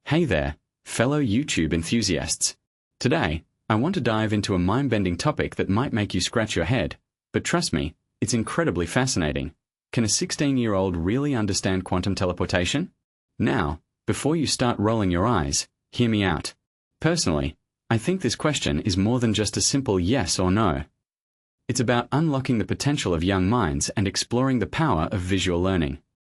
Hey there, fellow YouTube enthusiasts. Today, I want to dive into a mind-bending topic that might make you scratch your head, but trust me, it's incredibly fascinating. Can a 16-year-old really understand quantum teleportation? Now, before you start rolling your eyes, hear me out. Personally, I think this question is more than just a simple yes or no. It's about unlocking the potential of young minds and exploring the power of visual learning.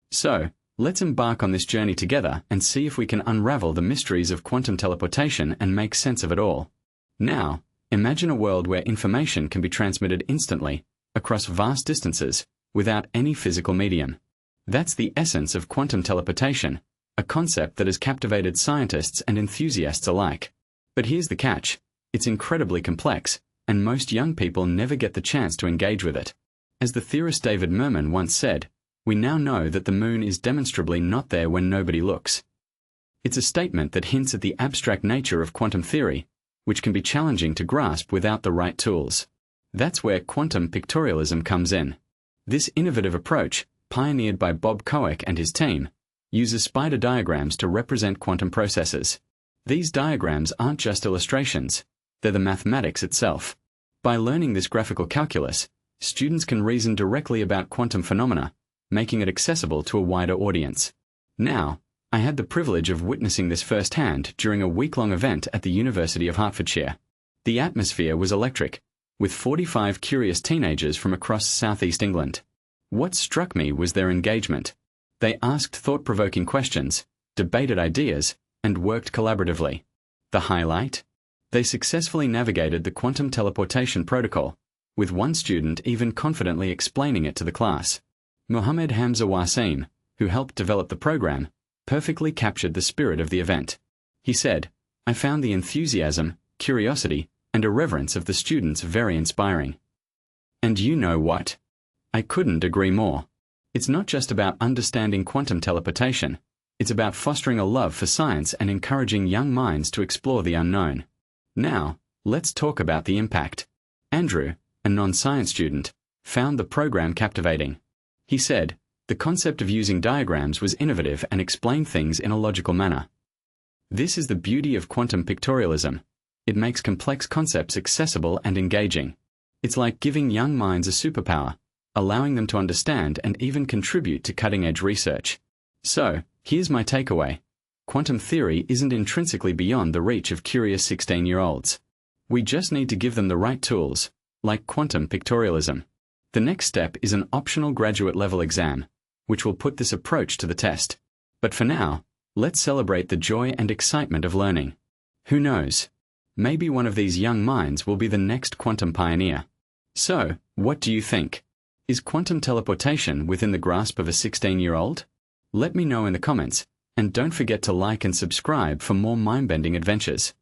So, let's embark on this journey together and see if we can unravel the mysteries of quantum teleportation and make sense of it all. Now, imagine a world where information can be transmitted instantly, across vast distances, without any physical medium. That's the essence of quantum teleportation, a concept that has captivated scientists and enthusiasts alike. But here's the catch: it's incredibly complex, and most young people never get the chance to engage with it. As the theorist David Merman once said, we now know that the moon is demonstrably not there when nobody looks. It's a statement that hints at the abstract nature of quantum theory, which can be challenging to grasp without the right tools. That's where quantum pictorialism comes in. This innovative approach, pioneered by Bob Koech and his team, uses spider diagrams to represent quantum processes. These diagrams aren't just illustrations, they're the mathematics itself. By learning this graphical calculus, students can reason directly about quantum phenomena, making it accessible to a wider audience. Now, I had the privilege of witnessing this firsthand during a week-long event at the University of Hertfordshire. The atmosphere was electric, with 45 curious teenagers from across southeast England. What struck me was their engagement. They asked thought-provoking questions, debated ideas, and worked collaboratively. The highlight? They successfully navigated the quantum teleportation protocol, with one student even confidently explaining it to the class. Mohammed Hamza Wasim, who helped develop the program, perfectly captured the spirit of the event. He said, "I found the enthusiasm, curiosity, and irreverence of the students very inspiring." And you know what? I couldn't agree more. It's not just about understanding quantum teleportation, it's about fostering a love for science and encouraging young minds to explore the unknown. Now, let's talk about the impact. Andrew, a non-science student, found the program captivating. He said, "The concept of using diagrams was innovative and explained things in a logical manner." This is the beauty of quantum pictorialism. It makes complex concepts accessible and engaging. It's like giving young minds a superpower, allowing them to understand and even contribute to cutting-edge research. So, here's my takeaway. Quantum theory isn't intrinsically beyond the reach of curious 16-year-olds. We just need to give them the right tools, like quantum pictorialism. The next step is an optional graduate-level exam, which will put this approach to the test. But for now, let's celebrate the joy and excitement of learning. Who knows? Maybe one of these young minds will be the next quantum pioneer. So, what do you think? Is quantum teleportation within the grasp of a 16-year-old? Let me know in the comments, and don't forget to like and subscribe for more mind-bending adventures.